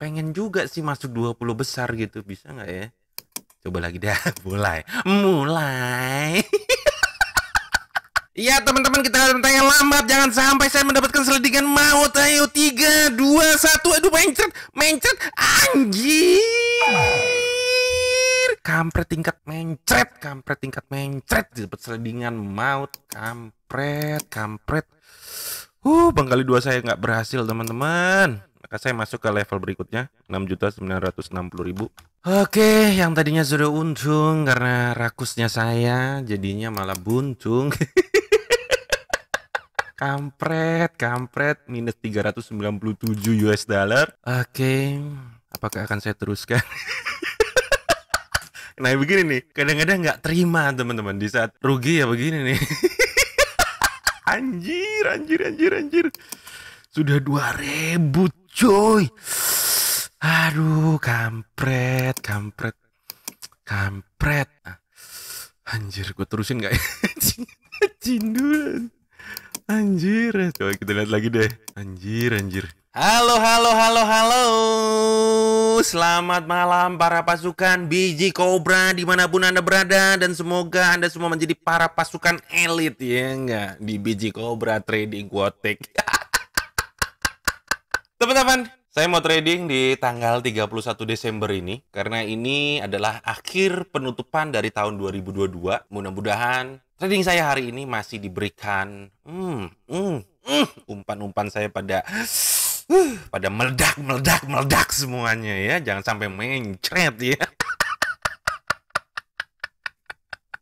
pengen juga sih masuk 20 besar gitu. Bisa nggak ya? Coba lagi dah. Mulai. Iya teman-teman, kita akan tanya lambat. Jangan sampai saya mendapatkan selendingan maut. Ayo 3, 2, 1. Aduh, mencret. Anjir. Kampret tingkat mencret. Dapat selendingan maut. Kampret. Bang kali 2 saya nggak berhasil teman-teman. Maka saya masuk ke level berikutnya, 6.960.000. Oke, yang tadinya sudah untung karena rakusnya saya, jadinya malah buntung. Kampret, minus 397 US dollar. Oke, apakah akan saya teruskan? Nah begini nih, kadang-kadang nggak terima teman-teman di saat rugi ya begini nih. Anjir. Sudah 2.000 coy. Aduh, kampret. Anjir, gue terusin gak ya? Cinduran. Anjir. Coba kita lihat lagi deh. Anjir. Halo. Selamat malam para pasukan biji Cobra dimanapun Anda berada. Dan semoga Anda semua menjadi para pasukan elit ya enggak? Di biji Cobra Trading Quotek. Teman-teman, saya mau trading di tanggal 31 Desember ini. Karena ini adalah akhir penutupan dari tahun 2022. Mudah-mudahan trading saya hari ini masih diberikan umpan-umpan saya pada meledak semuanya ya. Jangan sampai mencret ya.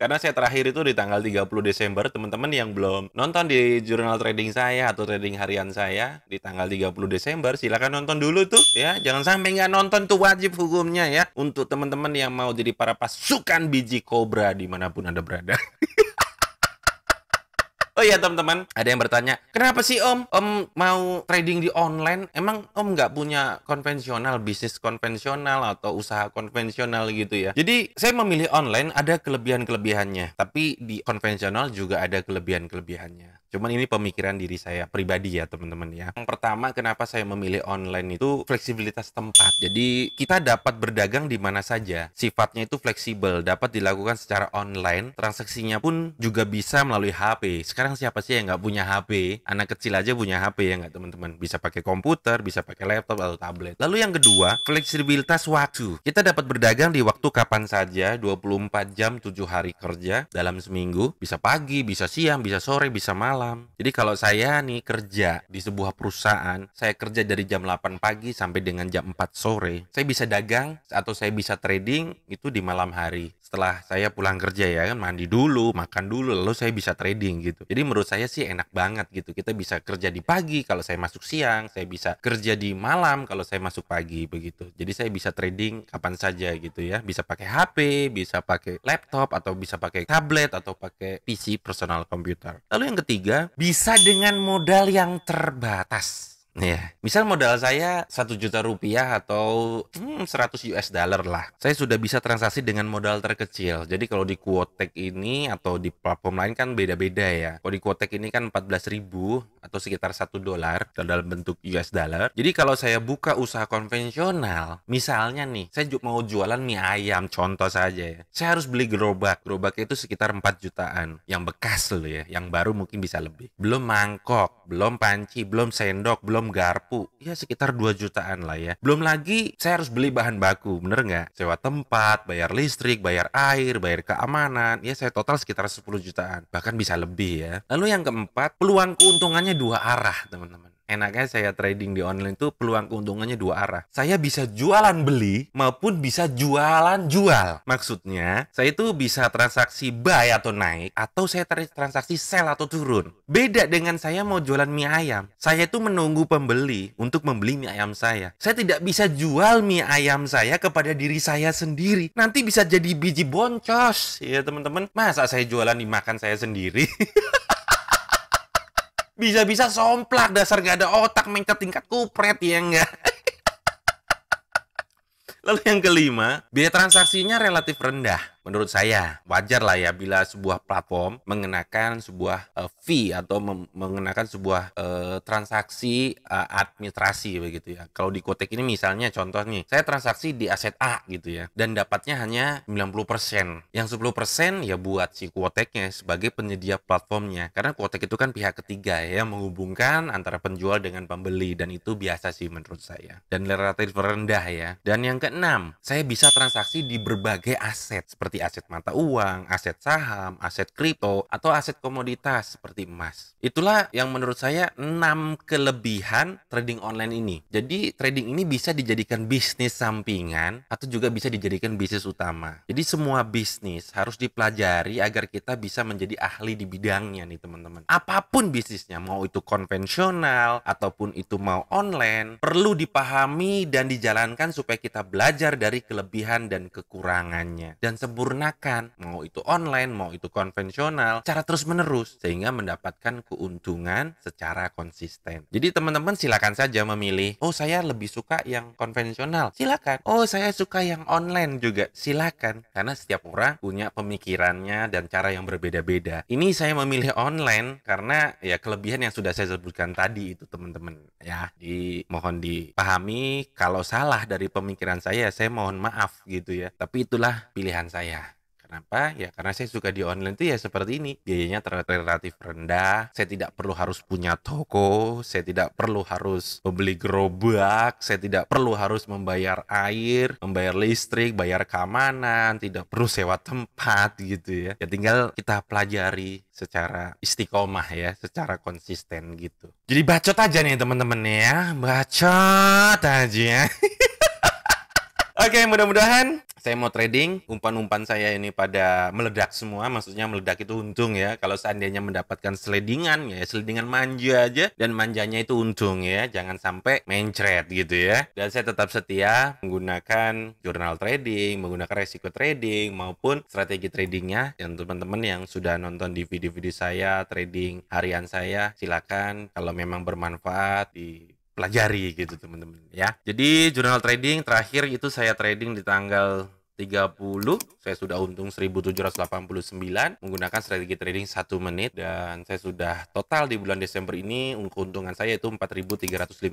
Karena saya terakhir itu di tanggal 30 Desember. Teman-teman yang belum nonton di jurnal trading saya atau trading harian saya di tanggal 30 Desember, silakan nonton dulu tuh ya. Jangan sampai nggak nonton tuh, wajib hukumnya ya. Untuk teman-teman yang mau jadi para pasukan biji Cobra dimanapun Anda berada. Oh iya teman-teman, ada yang bertanya, kenapa sih Om mau trading di online? Emang Om nggak punya konvensional, bisnis konvensional atau usaha konvensional gitu ya? Jadi saya memilih online ada kelebihan-kelebihannya, tapi di konvensional juga ada kelebihan-kelebihannya. Cuman ini pemikiran diri saya pribadi ya teman-teman ya. Yang pertama, kenapa saya memilih online itu fleksibilitas tempat. Jadi kita dapat berdagang di mana saja. Sifatnya itu fleksibel, dapat dilakukan secara online. Transaksinya pun juga bisa melalui HP. Sekarang siapa sih yang nggak punya HP? Anak kecil aja punya HP ya nggak teman-teman? Bisa pakai komputer, bisa pakai laptop atau tablet. Lalu yang kedua, fleksibilitas waktu. Kita dapat berdagang di waktu kapan saja, 24 jam, 7 hari kerja dalam seminggu. Bisa pagi, bisa siang, bisa sore, bisa malam. Jadi kalau saya nih kerja di sebuah perusahaan, saya kerja dari jam 8 pagi sampai dengan jam 4 sore. Saya bisa dagang atau saya bisa trading itu di malam hari. Setelah saya pulang kerja ya kan, mandi dulu, makan dulu, lalu saya bisa trading gitu. Jadi menurut saya sih enak banget gitu. Kita bisa kerja di pagi kalau saya masuk siang, saya bisa kerja di malam kalau saya masuk pagi begitu. Jadi saya bisa trading kapan saja gitu ya. Bisa pakai HP, bisa pakai laptop, atau bisa pakai tablet, atau pakai PC, personal computer. Lalu yang ketiga, bisa dengan modal yang terbatas. Ya, misal modal saya 1 juta rupiah atau 100 US dollar lah. Saya sudah bisa transaksi dengan modal terkecil. Jadi kalau di Quotek ini atau di platform lain kan beda-beda ya. Kalau di Quotek ini kan 14.000 atau sekitar 1 dolar dalam bentuk US dollar. Jadi kalau saya buka usaha konvensional, misalnya nih, saya mau jualan mie ayam, contoh saja ya. Saya harus beli gerobak. Gerobak itu sekitar 4 jutaan. Yang bekas loh ya, yang baru mungkin bisa lebih. Belum mangkok, belum panci, belum sendok, belum garpu, ya sekitar 2 jutaan lah ya. Belum lagi saya harus beli bahan baku, bener nggak? Sewa tempat, bayar listrik, bayar air, bayar keamanan, ya saya total sekitar 10 jutaan, bahkan bisa lebih ya. Lalu yang keempat, peluang keuntungannya 2 arah teman-teman. Enaknya saya trading di online itu peluang keuntungannya 2 arah. Saya bisa jualan beli maupun bisa jualan jual. Maksudnya, saya itu bisa transaksi buy atau naik, atau saya transaksi sell atau turun. Beda dengan saya mau jualan mie ayam. Saya itu menunggu pembeli untuk membeli mie ayam saya. Saya tidak bisa jual mie ayam saya kepada diri saya sendiri. Nanti bisa jadi biji boncos. Ya teman-teman, masa saya jualan dimakan saya sendiri? Bisa-bisa somplak, dasar gak ada otak, mencet tingkat kupret ya enggak. Lalu yang kelima, biaya transaksinya relatif rendah. menurut saya wajar lah ya bila sebuah platform mengenakan sebuah fee atau mengenakan sebuah transaksi administrasi begitu ya. Kalau di Kotek ini misalnya contoh nih, saya transaksi di aset A gitu ya, dan dapatnya hanya 90%. Yang 10% ya buat si Koteknya sebagai penyedia platformnya. Karena Kotek itu kan pihak ketiga ya, menghubungkan antara penjual dengan pembeli, dan itu biasa sih menurut saya. Dan relatif rendah ya. Dan yang keenam, saya bisa transaksi di berbagai aset seperti aset mata uang, aset saham, aset kripto, atau aset komoditas seperti emas. Itulah yang menurut saya 6 kelebihan trading online ini. Jadi trading ini bisa dijadikan bisnis sampingan atau juga bisa dijadikan bisnis utama. Jadi semua bisnis harus dipelajari agar kita bisa menjadi ahli di bidangnya nih teman-teman. Apapun bisnisnya, mau itu konvensional ataupun itu mau online, perlu dipahami dan dijalankan supaya kita belajar dari kelebihan dan kekurangannya. Dan sempurnakan, mau itu online, mau itu konvensional, cara terus-menerus sehingga mendapatkan keuntungan secara konsisten. Jadi teman-teman silakan saja memilih, oh saya lebih suka yang konvensional, silakan. Oh saya suka yang online juga, silakan. Karena setiap orang punya pemikirannya dan cara yang berbeda-beda. Ini saya memilih online karena ya kelebihan yang sudah saya sebutkan tadi itu teman-teman ya. Mohon dipahami kalau salah dari pemikiran saya mohon maaf gitu ya. Tapi itulah pilihan saya. Kenapa? Ya karena saya suka di online itu ya seperti ini. Biayanya relatif rendah. Saya tidak perlu harus punya toko. Saya tidak perlu harus membeli gerobak. Saya tidak perlu harus membayar air, membayar listrik, bayar keamanan. Tidak perlu sewa tempat gitu ya. Ya tinggal kita pelajari secara istiqomah ya, secara konsisten gitu. Jadi bacot aja nih teman-teman ya. Bacot aja. Oke, mudah-mudahan saya mau trading, umpan-umpan saya ini pada meledak semua. Maksudnya meledak itu untung ya. Kalau seandainya mendapatkan seledingan, ya seledingan manja aja. Dan manjanya itu untung ya. Jangan sampai mencret gitu ya. Dan saya tetap setia menggunakan jurnal trading, menggunakan resiko trading, maupun strategi tradingnya. Yang teman-teman yang sudah nonton di video-video saya, trading harian saya, silakan kalau memang bermanfaat pelajari gitu teman-teman ya. Jadi jurnal trading terakhir itu saya trading di tanggal 30, saya sudah untung 1789 menggunakan strategi trading 1 menit, dan saya sudah total di bulan Desember ini keuntungan saya itu 4.351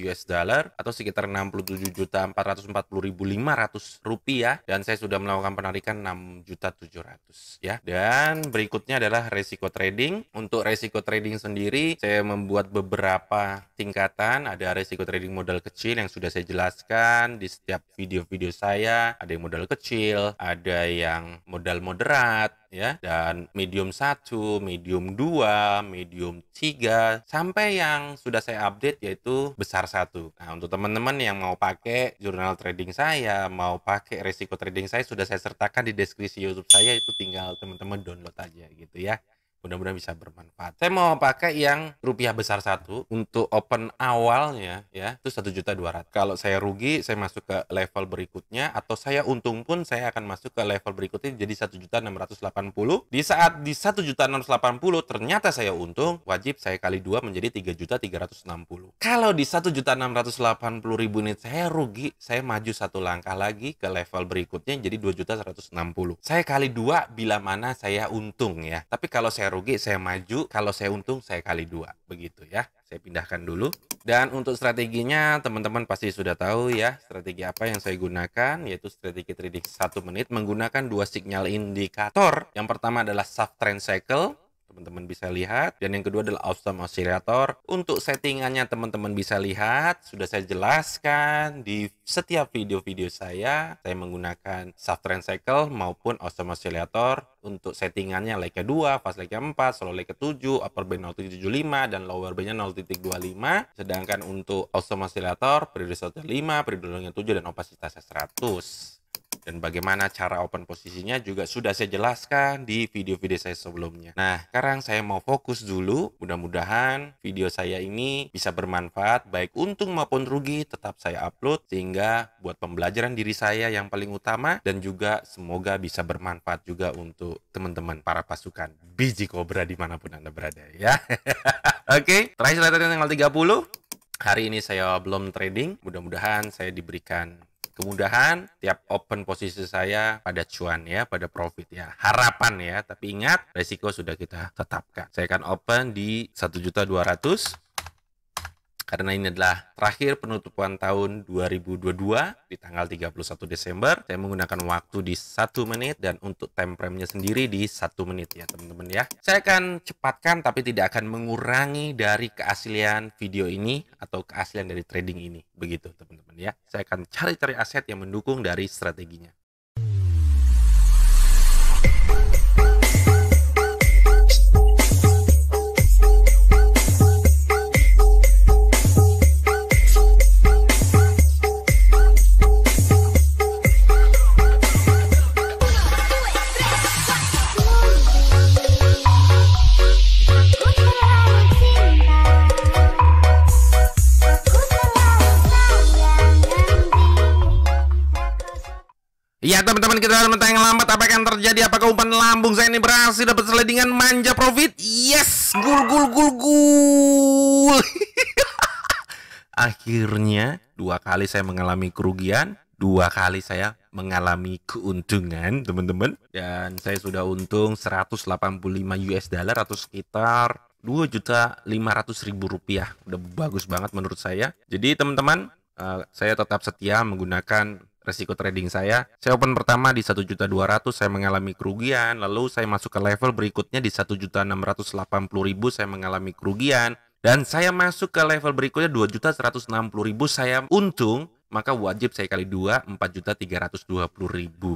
US dollar atau sekitar 67.440.500 rupiah, dan saya sudah melakukan penarikan 6.700.000 ya. Dan berikutnya adalah resiko trading. Untuk resiko trading sendiri saya membuat beberapa tingkatan. Ada resiko trading modal kecil yang sudah saya jelaskan di setiap video-video saya. Ada yang modal kecil, ada yang modal moderat ya, dan medium 1, medium 2, medium 3, sampai yang sudah saya update yaitu besar 1. Nah, untuk teman-teman yang mau pakai jurnal trading saya, mau pakai resiko trading saya, sudah saya sertakan di deskripsi YouTube saya, itu tinggal teman-teman download aja gitu ya. Mudah-mudahan bisa bermanfaat. Saya mau pakai yang rupiah besar 1 untuk open awalnya ya, itu 1.200.000. Kalau saya rugi, saya masuk ke level berikutnya, atau saya untung pun saya akan masuk ke level berikutnya jadi 1.680. Di saat di 1.680 ternyata saya untung, wajib saya kali 2 menjadi 3.360. Kalau di 1.680.000 ini saya rugi, saya maju satu langkah lagi ke level berikutnya jadi 2.160. Saya kali 2 bila mana saya untung ya. Tapi kalau saya rugi, saya maju. Kalau saya untung, saya kali 2. Begitu ya. Saya pindahkan dulu. Dan untuk strateginya, teman-teman pasti sudah tahu ya. Strategi apa yang saya gunakan, yaitu strategi trading 1 menit menggunakan 2 sinyal indikator. Yang pertama adalah soft trend cycle. Teman-teman bisa lihat. Dan yang kedua adalah awesome oscillator. Untuk settingannya teman-teman bisa lihat. Sudah saya jelaskan di setiap video-video saya. Saya menggunakan soft trend cycle maupun awesome oscillator. Untuk settingannya leg ke-2, fast leg ke-4, solo leg ke-7, upper band 0.75, dan lower bandnya 0.25. Sedangkan untuk awesome oscillator, periode 1.5, periode 7, dan opasitasnya 100. Dan bagaimana cara open posisinya juga sudah saya jelaskan di video-video saya sebelumnya. Nah, sekarang saya mau fokus dulu. Mudah-mudahan video saya ini bisa bermanfaat, baik untung maupun rugi, tetap saya upload. Sehingga buat pembelajaran diri saya yang paling utama, dan juga semoga bisa bermanfaat juga untuk teman-teman para pasukan biji kobra dimanapun Anda berada ya. Oke, terakhir tanggal 30. Hari ini saya belum trading. Mudah-mudahan saya diberikan Kemudahan tiap open posisi saya pada cuan ya, pada profit ya. Harapan ya, tapi ingat resiko sudah kita tetapkan. Saya akan open di 1.200.000 karena ini adalah terakhir penutupan tahun 2022 di tanggal 31 Desember. Saya menggunakan waktu di 1 menit dan untuk time frame-nya sendiri di 1 menit ya teman-teman ya. Saya akan cepatkan tapi tidak akan mengurangi dari keaslian video ini atau keaslian dari trading ini. Begitu teman-teman ya. Saya akan cari-cari aset yang mendukung dari strateginya. Ya teman-teman, kita dalam yang lambat. Apa yang terjadi? Apakah umpan lambung saya ini berhasil dapat slidingan manja profit? Yes, gul. Akhirnya 2 kali saya mengalami kerugian, 2 kali saya mengalami keuntungan teman-teman. Dan saya sudah untung 185 US dollar atau sekitar 2.500.000 rupiah. Udah bagus banget menurut saya. Jadi teman-teman, saya tetap setia menggunakan resiko trading saya. Saya open pertama di 1.200.000, saya mengalami kerugian. Lalu saya masuk ke level berikutnya di 1.680.000, saya mengalami kerugian. Dan saya masuk ke level berikutnya 2.160.000, saya untung. Maka wajib saya kali 2, 4.320.000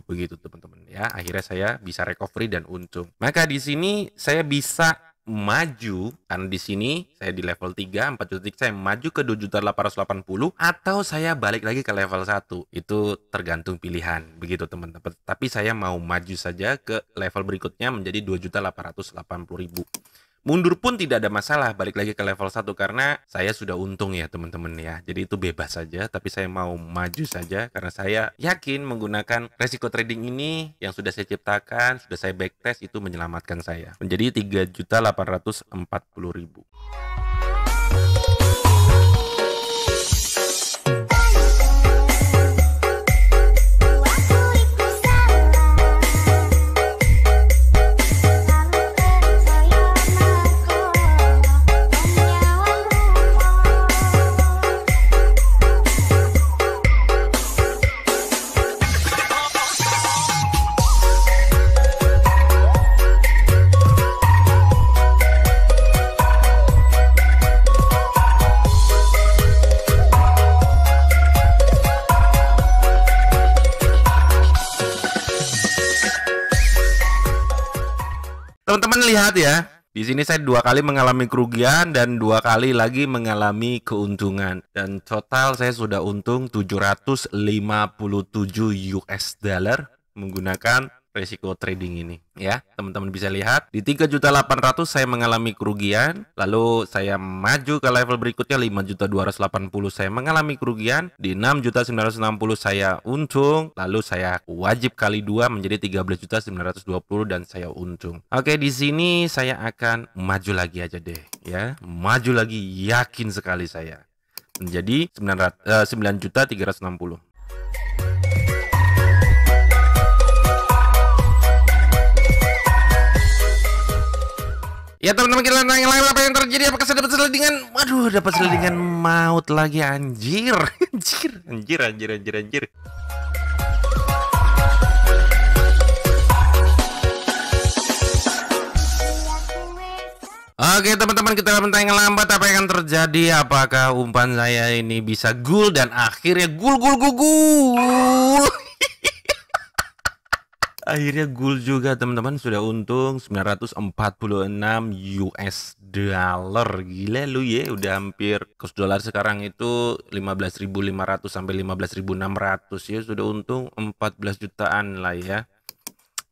begitu teman-teman ya. Akhirnya saya bisa recovery dan untung. Maka di sini saya bisa maju karena di sini saya di level 3, 4.3, saya maju ke 2.880.000 atau saya balik lagi ke level 1. Itu tergantung pilihan begitu teman-teman. Tapi saya mau maju saja ke level berikutnya menjadi 2.880.000. Mundur pun tidak ada masalah, balik lagi ke level 1 karena saya sudah untung ya teman-teman ya. Jadi itu bebas saja, tapi saya mau maju saja karena saya yakin menggunakan resiko trading ini yang sudah saya ciptakan, sudah saya backtest, itu menyelamatkan saya menjadi 3.840.000. Teman-teman lihat ya, di sini saya 2 kali mengalami kerugian dan 2 kali lagi mengalami keuntungan. Dan total saya sudah untung 757 US dollar menggunakan resiko trading ini ya. Teman-teman bisa lihat di 3.800.000 saya mengalami kerugian, lalu saya maju ke level berikutnya 5.280.000 saya mengalami kerugian, di 6.960.000 saya untung, lalu saya wajib kali 2 menjadi 13.920 dan saya untung. Oke, di sini saya akan maju lagi aja deh ya. Maju lagi, yakin sekali saya. Menjadi 9.360.000. Ya teman-teman, kita yang lain, apa yang terjadi? Apakah saya dapat slidingan? Waduh, dapat slidingan maut lagi, anjir. Anjir. Oke teman-teman, kita dapat yang lambat. Apa yang akan terjadi? Apakah umpan saya ini bisa gul dan akhirnya gul. Akhirnya gul juga teman-teman, sudah untung 946 US dollar. Gila lu ya, udah hampir kurs dolar sekarang itu 15.500 sampai 15.600 ya, sudah untung 14 jutaan lah ya.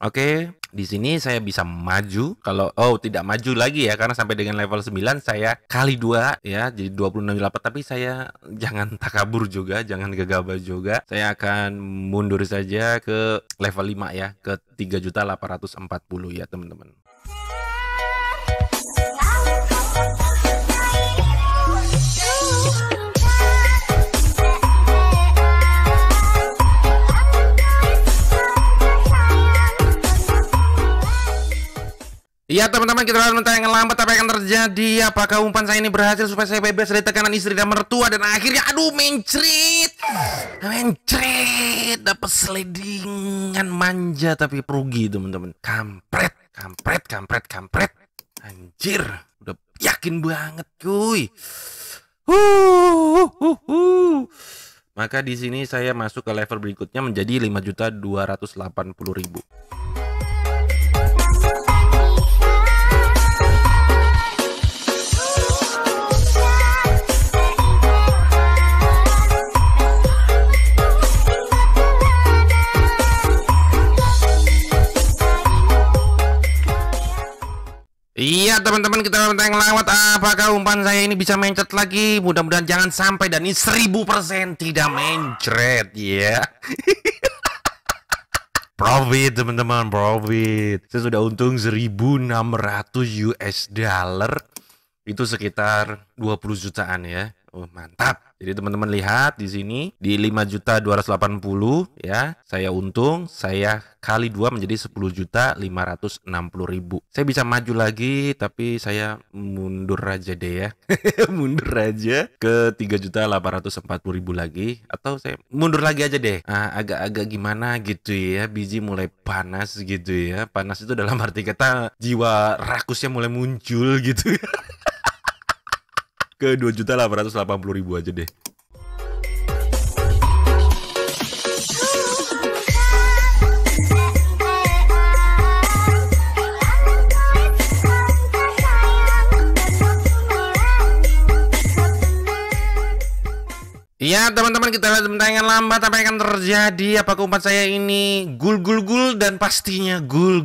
Oke, di sini saya bisa maju. Kalau tidak maju lagi ya, karena sampai dengan level 9 saya kali 2 ya, jadi 26.8. Tapi saya jangan takabur juga, jangan gegabah juga. Saya akan mundur saja ke level 5 ya, ke 3.840 ya teman-teman. Iya teman-teman, kita akan yang lambat apa yang akan terjadi. Apakah umpan saya ini berhasil supaya saya bebas dari tekanan istri dan mertua. Dan akhirnya aduh mencret, dapat slidingan manja tapi rugi teman-teman. Kampret. Anjir, udah yakin banget cuy. Maka di sini saya masuk ke level berikutnya menjadi 5.280.000. Iya teman-teman, kita yang lewat. Apakah umpan saya ini bisa mencret lagi? Mudah-mudahan jangan sampai, dan ini 1000% tidak mencret ya. Profit teman-teman, profit. Saya sudah untung 1.600 US dollar. Itu sekitar 20 jutaan ya. Oh, mantap. Jadi teman-teman lihat di sini di 5.280 ya. Saya untung, saya kali 2 menjadi 10.560.000. Saya bisa maju lagi tapi saya mundur aja deh ya. Mundur aja ke 3.840.000 lagi, atau saya mundur lagi aja deh. Agak-agak gimana gitu ya. Biji mulai panas gitu ya. Panas itu dalam arti kata jiwa rakusnya mulai muncul gitu ya. Ke 2.880.000 aja deh. Iya teman-teman, kita lihat tayangan lambat apa yang akan terjadi. Apakah umpan saya ini gul dan pastinya gul.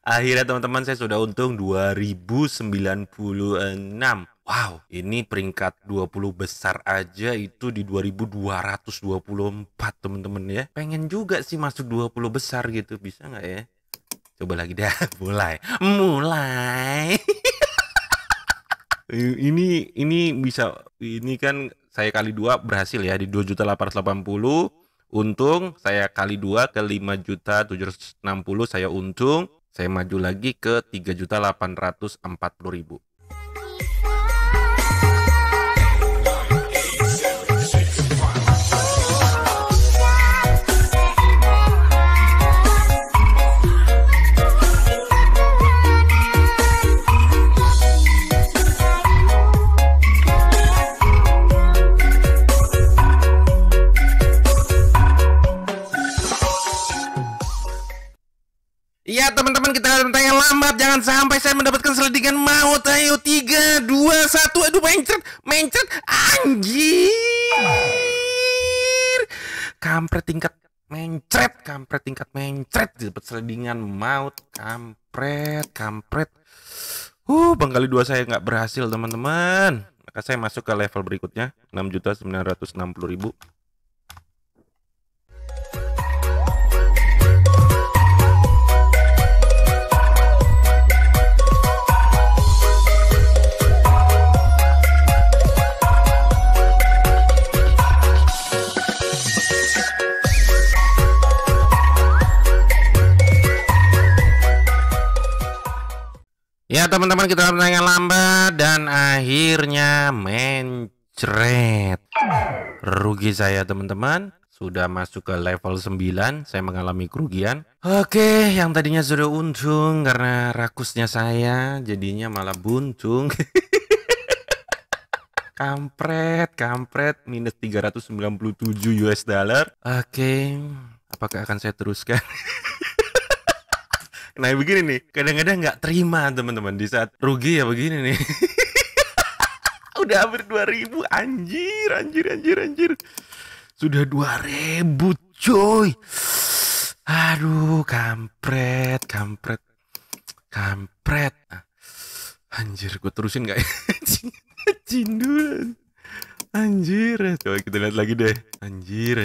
Akhirnya teman-teman saya sudah untung 2096. Wow, ini peringkat 20 besar aja itu di 2224 teman-teman ya. Pengen juga sih masuk 20 besar gitu, bisa nggak ya? Coba lagi dah, mulai. Ini bisa, ini kan saya kali 2 berhasil ya di 2.880. Untung saya kali 2 ke 5.760 saya untung. Saya maju lagi ke 3.840.000. Iya teman-teman, kita lihat tayangan lambat. Jangan sampai saya mendapatkan slidingan maut. Ayo 3, 2, 1. Aduh mencret. Anjir. Kampret tingkat mencret. Dapat slidingan maut. Kampret. Bang kali 2 saya nggak berhasil teman-teman. Maka saya masuk ke level berikutnya 6.960.000. Ya teman-teman, kita tayangan lambat dan akhirnya mencret. Rugi saya teman-teman. Sudah masuk ke level 9. Saya mengalami kerugian. Oke, yang tadinya sudah untung karena rakusnya saya, jadinya malah buntung. Kampret. Minus 397 US dollar. Oke, apakah akan saya teruskan? Nah begini nih, kadang-kadang nggak terima teman-teman di saat rugi ya begini nih. Udah hampir 2.000, anjir. Sudah 2.000 coy. Aduh, kampret. Anjir, gue terusin nggak ya? Cindulan. Anjir, coba kita lihat lagi deh. Anjir.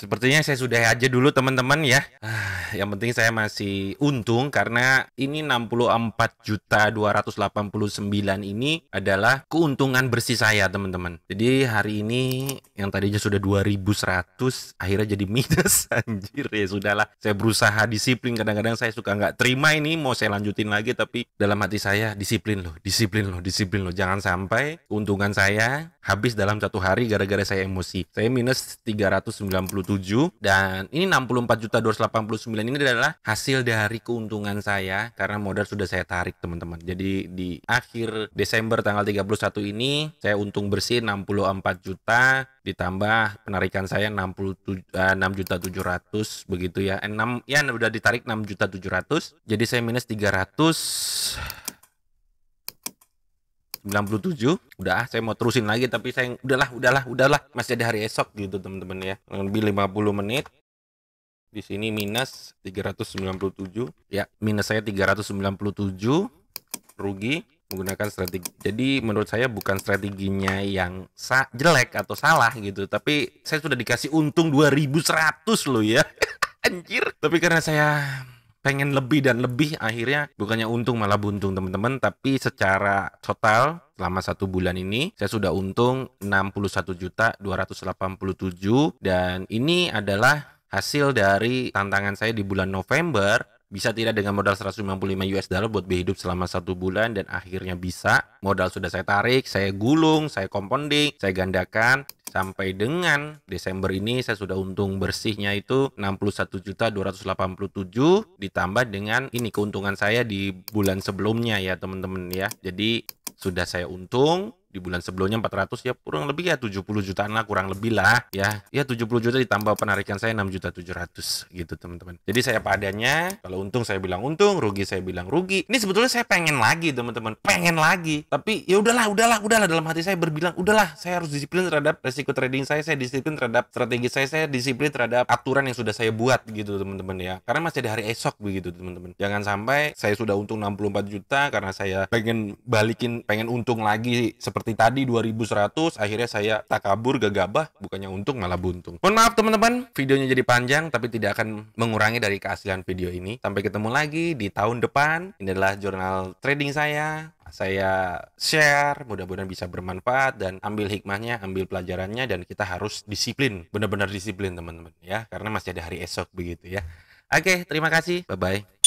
sepertinya saya sudah aja dulu teman-teman ya. Yang penting saya masih untung karena ini 64.289 ini adalah keuntungan bersih saya teman-teman. Jadi hari ini yang tadinya sudah 2.100 akhirnya jadi minus. Anjir, ya sudahlah. Saya berusaha disiplin, kadang-kadang saya suka nggak terima ini mau saya lanjutin lagi, tapi dalam hati saya disiplin loh, disiplin loh, disiplin loh. Jangan sampai keuntungan saya habis dalam satu hari gara-gara saya emosi. Saya minus 397 dan ini 64.289 ini adalah hasil dari keuntungan saya karena modal sudah saya tarik teman-teman. Jadi di akhir Desember tanggal 31 ini saya untung bersih 64 juta ditambah penarikan saya 6.700.000 begitu ya. 6 ya udah ditarik 6.700.000. Jadi saya minus 397. Udah, saya mau terusin lagi tapi saya udahlah masih ada hari esok gitu teman-teman ya. Lebih 50 menit. Di sini minus 397. Ya, minus saya 397 rugi menggunakan strategi. Jadi menurut saya bukan strateginya yang jelek atau salah gitu, tapi saya sudah dikasih untung 2.100 loh ya. Anjir. Tapi karena saya pengen lebih dan lebih, akhirnya bukannya untung malah buntung teman-teman. Tapi secara total selama 1 bulan ini saya sudah untung 61.287 dan ini adalah hasil dari tantangan saya di bulan November. Bisa tidak dengan modal 155 US dollar buat berhidup selama 1 bulan dan akhirnya bisa. Modal sudah saya tarik, saya gulung, saya compounding, saya gandakan. Sampai dengan Desember ini saya sudah untung bersihnya itu 61.287 ditambah dengan ini keuntungan saya di bulan sebelumnya ya teman-teman ya. Jadi sudah saya untung di bulan sebelumnya 400 ya kurang lebih ya 70 jutaan lah kurang lebih lah ya 70 juta ditambah penarikan saya 6.700.000 gitu teman-teman. Jadi saya padanya, kalau untung saya bilang untung, rugi saya bilang rugi. Ini sebetulnya saya pengen lagi teman-teman, pengen lagi, tapi ya udahlah dalam hati saya berbilang udahlah saya harus disiplin terhadap resiko trading saya disiplin terhadap strategi saya disiplin terhadap aturan yang sudah saya buat gitu teman-teman ya, karena masih ada hari esok begitu teman-teman. Jangan sampai saya sudah untung 64 juta karena saya pengen balikin, pengen untung lagi seperti tadi 2.100, akhirnya saya takabur gegabah, bukannya untung malah buntung. Mohon maaf teman-teman, videonya jadi panjang tapi tidak akan mengurangi dari keaslian video ini. Sampai ketemu lagi di tahun depan. Ini adalah jurnal trading saya share, mudah-mudahan bisa bermanfaat dan ambil hikmahnya, ambil pelajarannya, dan kita harus disiplin, benar-benar disiplin teman-teman ya, karena masih ada hari esok begitu ya. Oke, terima kasih, bye-bye.